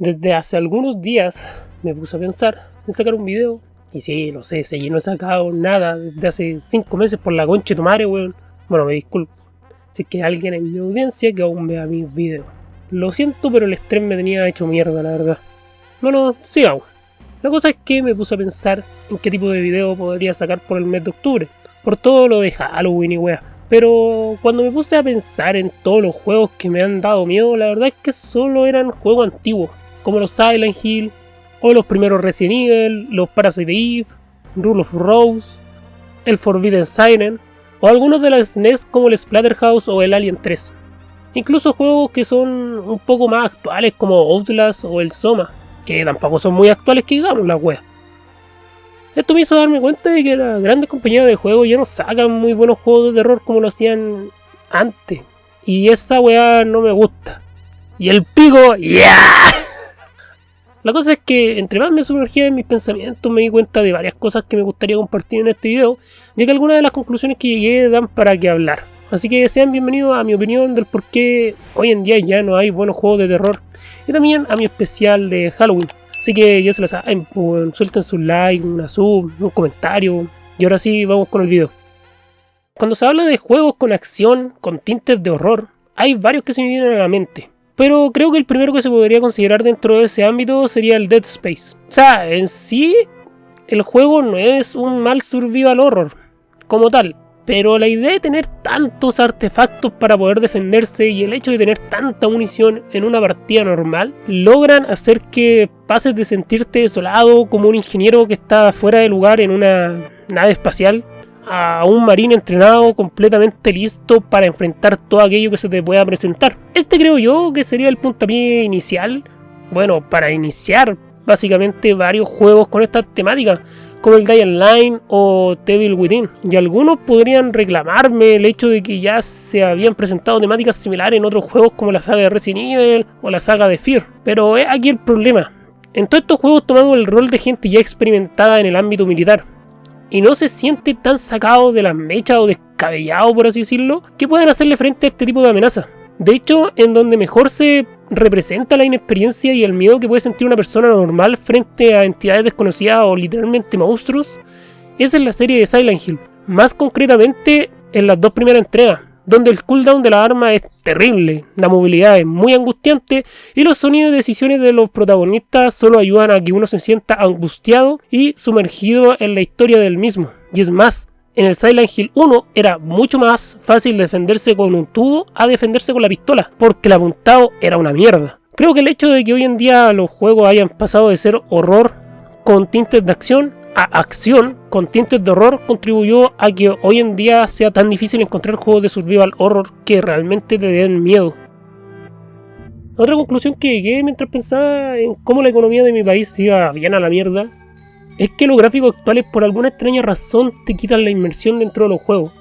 Desde hace algunos días me puse a pensar en sacar un video. Y sí, lo sé, si no he sacado nada desde hace 5 meses por la concha de tu madre, weón. Bueno, me disculpo si es que hay alguien en mi audiencia que aún vea mis videos. Lo siento, pero el estrés me tenía hecho mierda, la verdad. Bueno, sigamos. La cosa es que me puse a pensar en qué tipo de video podría sacar por el mes de octubre, por todo lo de Halloween y weá. Pero cuando me puse a pensar en todos los juegos que me han dado miedo, la verdad es que solo eran juegos antiguos, como los Silent Hill, o los primeros Resident Evil, los Parasite Eve, Rule of Rose, el Forbidden Silent, o algunos de la SNES como el Splatterhouse o el Alien 3. Incluso juegos que son un poco más actuales como Outlast o el Soma, que tampoco son muy actuales que digamos las weas. Esto me hizo darme cuenta de que las grandes compañías de juegos ya no sacan muy buenos juegos de terror como lo hacían antes. Y esa wea no me gusta. Y el pico, ¡yeah! La cosa es que entre más me sumergía en mis pensamientos me di cuenta de varias cosas que me gustaría compartir en este video, ya que algunas de las conclusiones que llegué dan para qué hablar. Así que sean bienvenidos a mi opinión del por qué hoy en día ya no hay buenos juegos de terror, y también a mi especial de Halloween. Así que ya se las saben, pues, suelten su like, una sub, un comentario, y ahora sí vamos con el video. Cuando se habla de juegos con acción, con tintes de horror, hay varios que se me vienen a la mente. Pero creo que el primero que se podría considerar dentro de ese ámbito sería el Dead Space. O sea, en sí, el juego no es un mal survival horror como tal, pero la idea de tener tantos artefactos para poder defenderse y el hecho de tener tanta munición en una partida normal logran hacer que pases de sentirte desolado como un ingeniero que está fuera de lugar en una nave espacial a un marine entrenado completamente listo para enfrentar todo aquello que se te pueda presentar. Este creo yo que sería el puntapié inicial, bueno, para iniciar básicamente varios juegos con esta temática, como el Dying Light o Devil Within. Y algunos podrían reclamarme el hecho de que ya se habían presentado temáticas similares en otros juegos como la saga de Resident Evil o la saga de Fear. Pero es aquí el problema. En todos estos juegos tomamos el rol de gente ya experimentada en el ámbito militar, y no se siente tan sacado de las mechas o descabellado, por así decirlo, que puedan hacerle frente a este tipo de amenazas. De hecho, en donde mejor se representa la inexperiencia y el miedo que puede sentir una persona normal frente a entidades desconocidas o literalmente monstruos, es en la serie de Silent Hill. Más concretamente en las 2 primeras entregas, donde el cooldown de la arma es terrible, la movilidad es muy angustiante y los sonidos y decisiones de los protagonistas solo ayudan a que uno se sienta angustiado y sumergido en la historia del mismo. Y es más, en el Silent Hill 1 era mucho más fácil defenderse con un tubo a defenderse con la pistola, porque el apuntado era una mierda. Creo que el hecho de que hoy en día los juegos hayan pasado de ser horror con tintes de acción a acción con tintes de horror contribuyó a que hoy en día sea tan difícil encontrar juegos de survival horror que realmente te den miedo. Otra conclusión que llegué mientras pensaba en cómo la economía de mi país se iba bien a la mierda es que los gráficos actuales por alguna extraña razón te quitan la inmersión dentro de los juegos.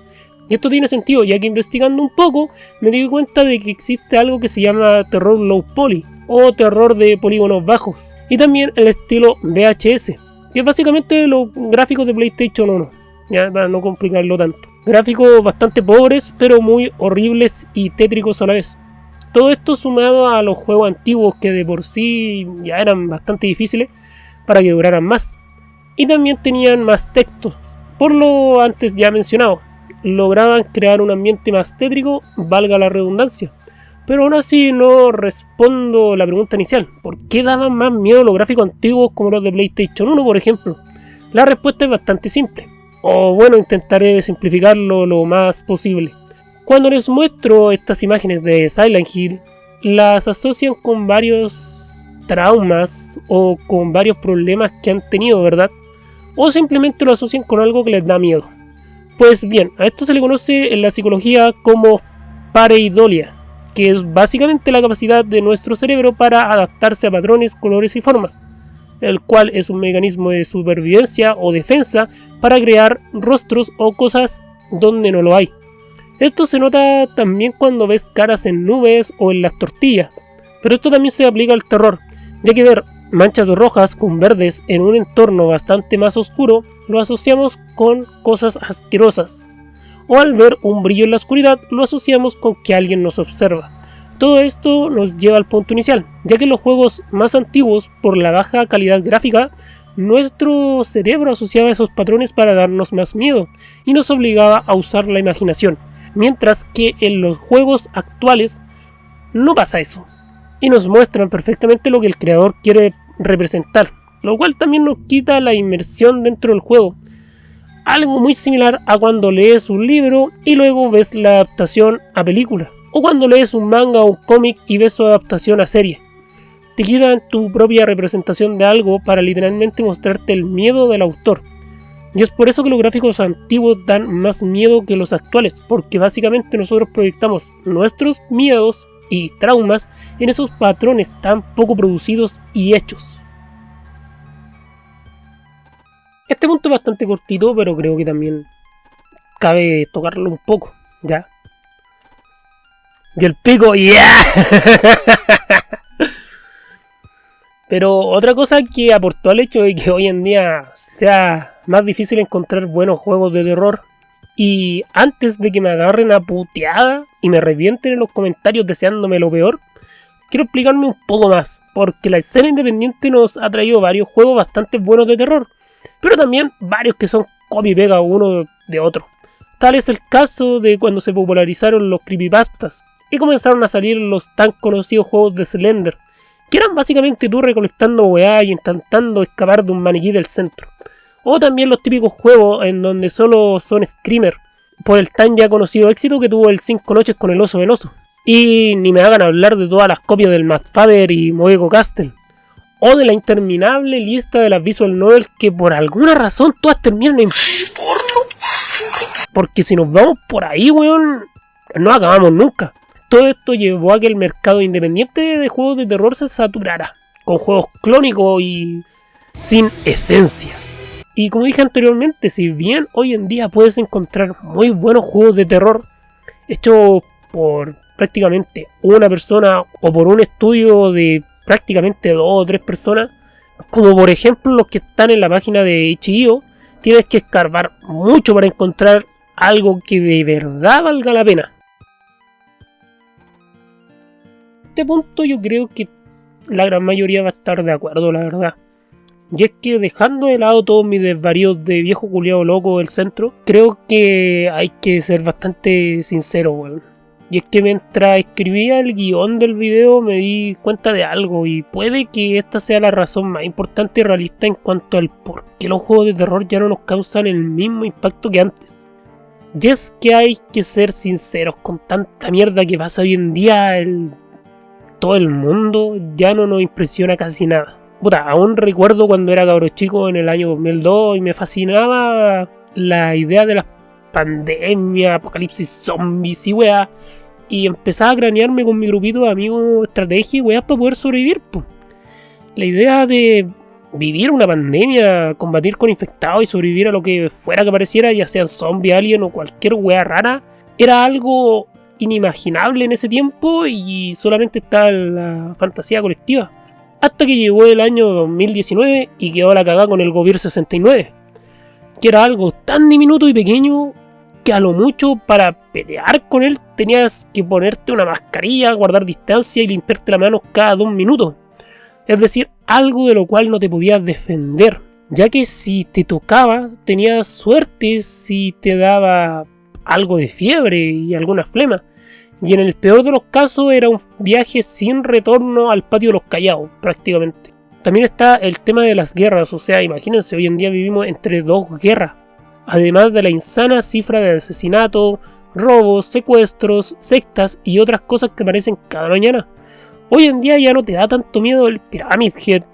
Y esto tiene sentido, ya que investigando un poco me di cuenta de que existe algo que se llama terror low poly o terror de polígonos bajos, y también el estilo VHS, que es básicamente los gráficos de PlayStation 1, ya para no complicarlo tanto. Gráficos bastante pobres, pero muy horribles y tétricos a la vez. Todo esto sumado a los juegos antiguos que de por sí ya eran bastante difíciles para que duraran más. Y también tenían más textos, por lo antes ya mencionado. Lograban crear un ambiente más tétrico, valga la redundancia. Pero aún así no respondo la pregunta inicial. ¿Por qué daban más miedo los gráficos antiguos como los de PlayStation 1, por ejemplo? La respuesta es bastante simple. O bueno, intentaré simplificarlo lo más posible. Cuando les muestro estas imágenes de Silent Hill, las asocian con varios traumas o con varios problemas que han tenido, ¿verdad? O simplemente lo asocian con algo que les da miedo. Pues bien, a esto se le conoce en la psicología como pareidolia, que es básicamente la capacidad de nuestro cerebro para adaptarse a patrones, colores y formas, el cual es un mecanismo de supervivencia o defensa para crear rostros o cosas donde no lo hay. Esto se nota también cuando ves caras en nubes o en las tortillas, pero esto también se aplica al terror, ya que ver manchas rojas con verdes en un entorno bastante más oscuro lo asociamos con cosas asquerosas, o al ver un brillo en la oscuridad lo asociamos con que alguien nos observa. Todo esto nos lleva al punto inicial, ya que en los juegos más antiguos, por la baja calidad gráfica, nuestro cerebro asociaba esos patrones para darnos más miedo y nos obligaba a usar la imaginación, mientras que en los juegos actuales no pasa eso y nos muestran perfectamente lo que el creador quiere representar, lo cual también nos quita la inmersión dentro del juego. Algo muy similar a cuando lees un libro y luego ves la adaptación a película, o cuando lees un manga o un cómic y ves su adaptación a serie. Te quitan tu propia representación de algo para literalmente mostrarte el miedo del autor. Y es por eso que los gráficos antiguos dan más miedo que los actuales, porque básicamente nosotros proyectamos nuestros miedos y traumas en esos patrones tan poco producidos y hechos. Este punto es bastante cortito, pero creo que también cabe tocarlo un poco, ¿ya? Y el pico, ¡yeah! Pero otra cosa que aportó al hecho de que hoy en día sea más difícil encontrar buenos juegos de terror, y antes de que me agarren a puteada y me revienten en los comentarios deseándome lo peor, quiero explicarme un poco más, porque la escena independiente nos ha traído varios juegos bastante buenos de terror, pero también varios que son copy y pega uno de otro. Tal es el caso de cuando se popularizaron los creepypastas y comenzaron a salir los tan conocidos juegos de Slender, que eran básicamente tú recolectando weá y intentando escapar de un maniquí del centro. O también los típicos juegos en donde solo son screamer, por el tan ya conocido éxito que tuvo el 5 noches con el oso veloso. Y ni me hagan hablar de todas las copias del Madfather y Moego Castle, o de la interminable lista de las visual novel que por alguna razón todas terminan en porno. Porque si nos vamos por ahí, weón, no acabamos nunca. Todo esto llevó a que el mercado independiente de juegos de terror se saturara, con juegos clónicos y sin esencia. Y como dije anteriormente, si bien hoy en día puedes encontrar muy buenos juegos de terror hechos por prácticamente una persona o por un estudio de prácticamente 2 o 3 personas, como por ejemplo los que están en la página de itch.io, tienes que escarbar mucho para encontrar algo que de verdad valga la pena. En este punto yo creo que la gran mayoría va a estar de acuerdo, la verdad. Y es que dejando de lado todos mis desvaríos de viejo culiado loco del centro, creo que hay que ser bastante sincero, weón. Y es que mientras escribía el guión del video me di cuenta de algo, y puede que esta sea la razón más importante y realista en cuanto al por qué los juegos de terror ya no nos causan el mismo impacto que antes. Y es que hay que ser sinceros, con tanta mierda que pasa hoy en día, todo el mundo ya no nos impresiona casi nada. Puta, aún recuerdo cuando era cabro chico en el año 2002 y me fascinaba la idea de las pandemias, apocalipsis zombies y weá. Y empezaba a cranearme con mi grupito de amigos estrategia y weá para poder sobrevivir, po. La idea de vivir una pandemia, combatir con infectados y sobrevivir a lo que fuera que apareciera, ya sean zombie, alien o cualquier weá rara, era algo inimaginable en ese tiempo y solamente estaba en la fantasía colectiva. Hasta que llegó el año 2019 y quedó la cagada con el Gobir 69, que era algo tan diminuto y pequeño que a lo mucho para pelear con él tenías que ponerte una mascarilla, guardar distancia y limpiarte las manos cada 2 minutos. Es decir, algo de lo cual no te podías defender, ya que si te tocaba tenías suerte si te daba algo de fiebre y alguna flema. Y en el peor de los casos era un viaje sin retorno al patio de los Callados, prácticamente. También está el tema de las guerras, o sea, imagínense, hoy en día vivimos entre 2 guerras. Además de la insana cifra de asesinatos, robos, secuestros, sectas y otras cosas que aparecen cada mañana. Hoy en día ya no te da tanto miedo el Pyramid Head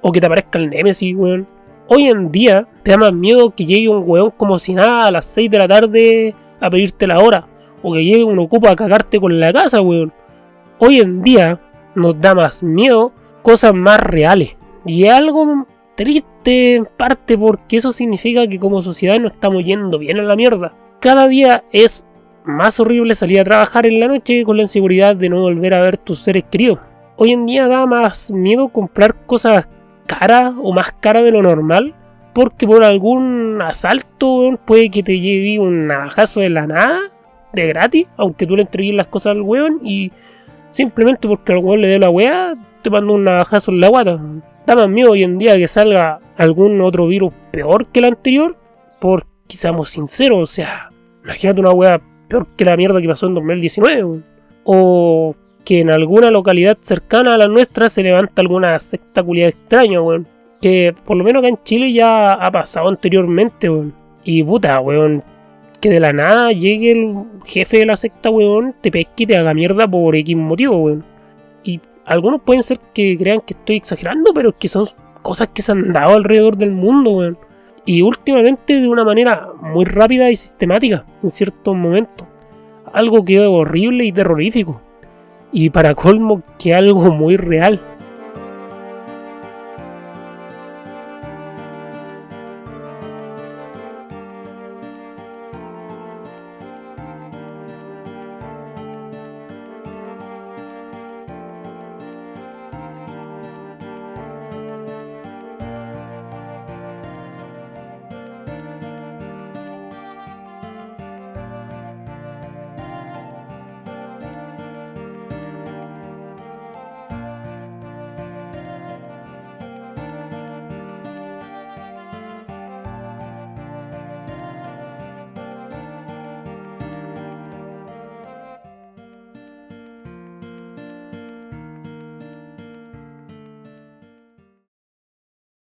o que te aparezca el Nemesis, weón. Hoy en día te da más miedo que llegue un weón como si nada a las 6 de la tarde a pedirte la hora, o que llegue un ocupa a cagarte con la casa, weón. Hoy en día nos da más miedo cosas más reales. Y es algo triste en parte porque eso significa que como sociedad nos estamos yendo bien a la mierda. Cada día es más horrible salir a trabajar en la noche con la inseguridad de no volver a ver tus seres queridos. Hoy en día da más miedo comprar cosas caras o más caras de lo normal, porque por algún asalto, weón, puede que te lleve un navajazo de la nada, de gratis, aunque tú le entregues las cosas al weón y simplemente porque al weón le dé la weá, te mando un navajazo en la guata. Da más miedo hoy en día que salga algún otro virus peor que el anterior, porque seamos sinceros, o sea, imagínate una weá peor que la mierda que pasó en 2019, weón. O que en alguna localidad cercana a la nuestra se levanta alguna secta culiada extraña, weón. Que por lo menos acá en Chile ya ha pasado anteriormente, weón. Y puta, weón, que de la nada llegue el jefe de la secta, weón, te pesque y te haga mierda por X motivo, weón. Y algunos pueden ser que crean que estoy exagerando, pero es que son cosas que se han dado alrededor del mundo, weón. Y últimamente de una manera muy rápida y sistemática, en ciertos momentos. Algo que es horrible y terrorífico. Y para colmo, que algo muy real.